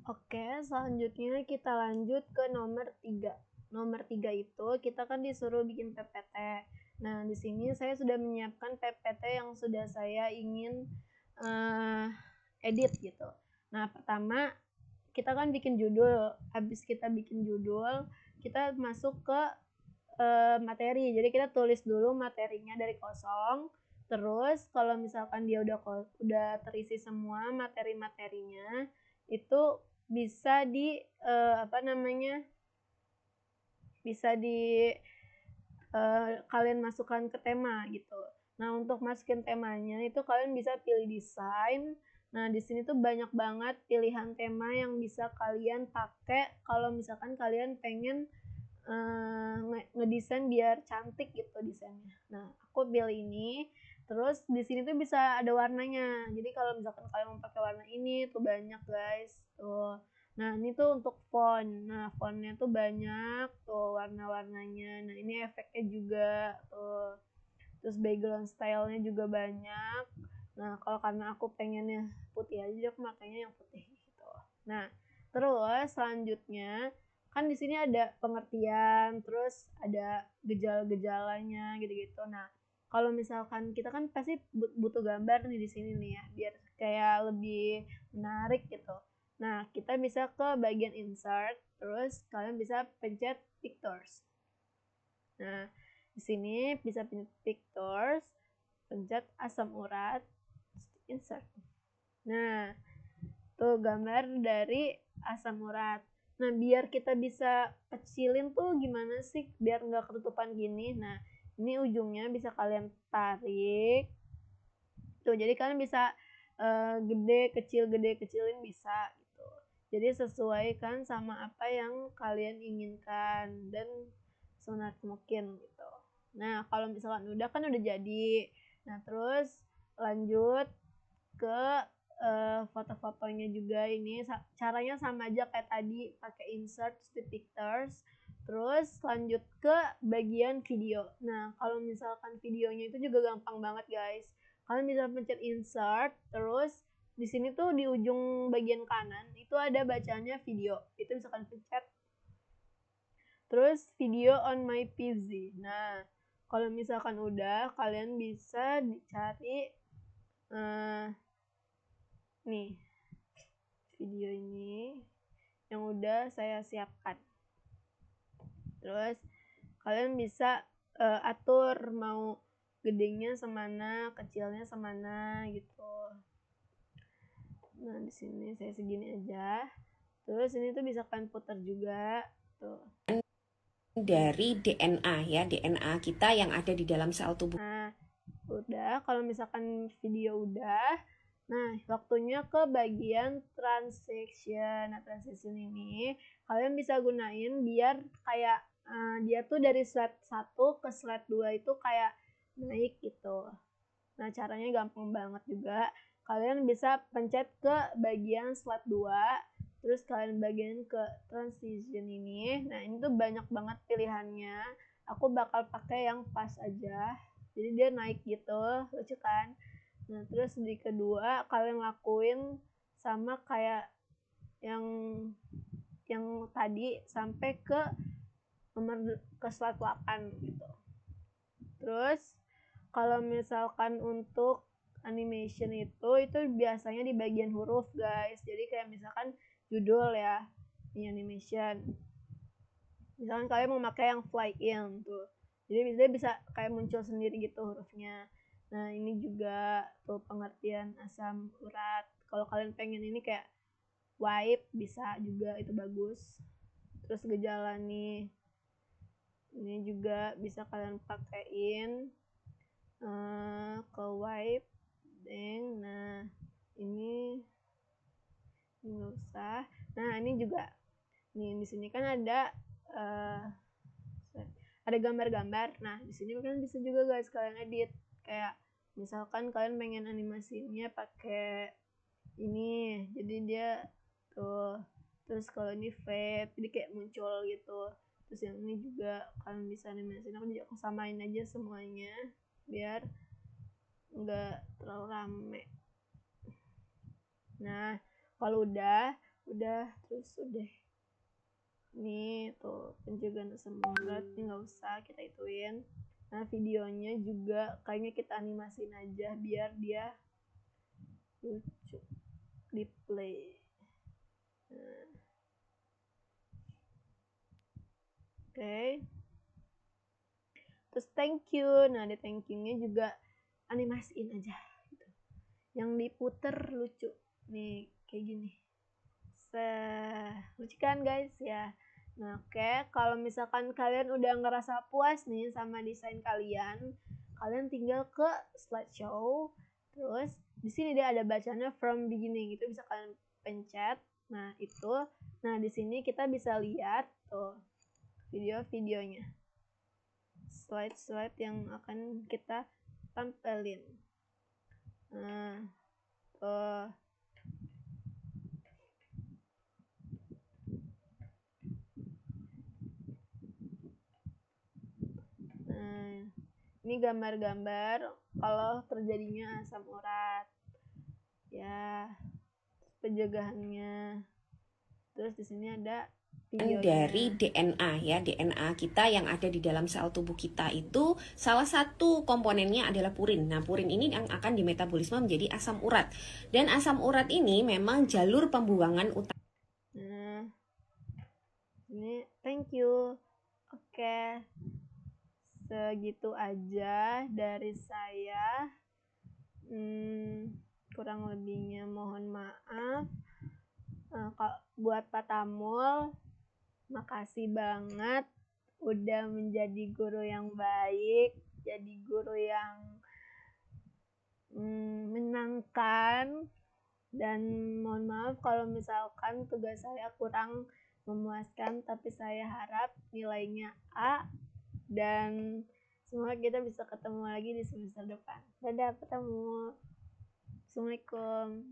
Oke, selanjutnya kita lanjut ke nomor 3. Nomor 3 itu kita kan disuruh bikin PPT. Nah, di sini saya sudah menyiapkan PPT yang sudah saya ingin edit gitu. Nah, pertama kita kan bikin judul. Habis kita bikin judul, kita masuk ke materi. Jadi kita tulis dulu materinya dari kosong. Terus kalau misalkan dia udah terisi semua materi-materinya, itu bisa di bisa di kalian masukkan ke tema gitu. Nah, untuk masukin temanya itu kalian bisa pilih desain. Nah, di sini tuh banyak banget pilihan tema yang bisa kalian pakai kalau misalkan kalian pengen ngedesain biar cantik gitu desainnya. Nah, aku pilih ini. Terus di sini tuh bisa ada warnanya. Jadi kalau misalkan kalian mau pakai warna ini tuh banyak guys. Tuh. Nah, ini tuh untuk font. Nah, fontnya tuh banyak tuh warna-warnanya. Nah, ini efeknya juga tuh. Terus background stylenya juga banyak. Nah, kalau karena aku pengennya putih aja, aku makanya yang putih gitu. Nah, terus selanjutnya kan di sini ada pengertian, terus ada gejala-gejalanya gitu-gitu. Nah, kalau misalkan kita kan pasti butuh gambar nih di sini nih ya, biar kayak lebih menarik gitu. Nah, kita bisa ke bagian insert, terus kalian bisa pencet pictures. Nah, di sini bisa pencet pictures, pencet asam urat, insert. Nah, tuh gambar dari asam urat. Nah, biar kita bisa kecilin tuh gimana sih biar nggak ketutupan gini. Nah, ini ujungnya bisa kalian tarik. Tuh, jadi kalian bisa gede, kecilin bisa gitu. Jadi sesuaikan sama apa yang kalian inginkan dan semenarik mungkin gitu. Nah, kalau misalkan udah kan udah jadi. Nah, terus lanjut ke foto-fotonya juga. Ini caranya sama aja kayak tadi, pakai insert the pictures. Terus lanjut ke bagian video. Nah, kalau misalkan videonya itu juga gampang banget guys. Kalian bisa pencet insert, terus di sini tuh di ujung bagian kanan itu ada bacanya video. Itu bisa kalian pencet. Terus video on my PC. Nah, kalau misalkan udah, kalian bisa dicari nih video ini yang udah saya siapkan. Terus kalian bisa atur mau gedenya semana, kecilnya semana gitu. Nah, di sini saya segini aja. Terus ini tuh bisa kalian putar juga tuh. Dari DNA ya, DNA kita yang ada di dalam sel tubuh. Nah, udah, kalau misalkan video udah, nah waktunya ke bagian transition. Nah, transition ini kalian bisa gunain biar kayak dia tuh dari slide 1 ke slide 2 itu kayak naik gitu. Nah, caranya gampang banget juga. Kalian bisa pencet ke bagian slide 2, terus kalian bagian ke transition ini. Nah, ini tuh banyak banget pilihannya. Aku bakal pakai yang pas aja. Jadi dia naik gitu, lucu kan? Nah, terus di kedua kalian lakuin sama kayak yang tadi sampai ke nomor ke slide 8 gitu. Terus kalau misalkan untuk animation itu biasanya di bagian huruf guys. Jadi kayak misalkan judul ya, ini animation. Misalkan kalian mau pakai yang fly in tuh. Jadi biasanya bisa kayak muncul sendiri gitu hurufnya. Nah, ini juga tuh pengertian asam urat. Kalau kalian pengen ini kayak wipe bisa juga, itu bagus. Terus gejala nih. Ini juga bisa kalian pakein ke wipe. Nah, ini nggak usah. Nah, ini juga nih di sini kan ada gambar-gambar. Nah, di sini kan bisa juga guys kalian edit. Kayak misalkan kalian pengen animasinya pakai ini, jadi dia tuh. Terus kalau ini fade, jadi kayak muncul gitu. Terus yang ini juga kalian bisa animasiin. Aku samain aja semuanya biar nggak terlalu rame. Nah, kalau udah udah, terus udah. Nih tuh pencegahan asam urat, ini nggak usah kita ituin. Nah videonya juga kayaknya kita animasiin aja biar dia lucu. Di play. Nah. Oke. Terus thank you. Nah di thank you-nya juga animasiin aja gitu. Yang diputer lucu. Nih kayak gini. Lucu kan guys ya. Nah oke, kalau misalkan kalian udah ngerasa puas nih sama desain kalian, kalian tinggal ke slideshow. Terus di sini dia ada bacanya from beginning, itu bisa kalian pencet. Nah itu, nah di sini kita bisa lihat tuh video-videonya, slide-slide yang akan kita tampilin. Nah tuh. Nah, ini gambar-gambar kalau terjadinya asam urat. Ya, pencegahannya. Terus di sini ada Dari videonya. DNA ya, DNA kita yang ada di dalam sel tubuh kita itu salah satu komponennya adalah purin. Nah, purin ini yang akan dimetabolisme menjadi asam urat. Dan asam urat ini memang jalur pembuangan utama. Nah, ini thank you. Oke, segitu aja dari saya. Kurang lebihnya mohon maaf. Buat Pak Tamul, makasih banget udah menjadi guru yang baik, jadi guru yang menyenangkan. Dan mohon maaf kalau misalkan tugas saya kurang memuaskan, tapi saya harap nilainya A dan semoga kita bisa ketemu lagi di semester depan. Dadah, ketemu. Assalamualaikum.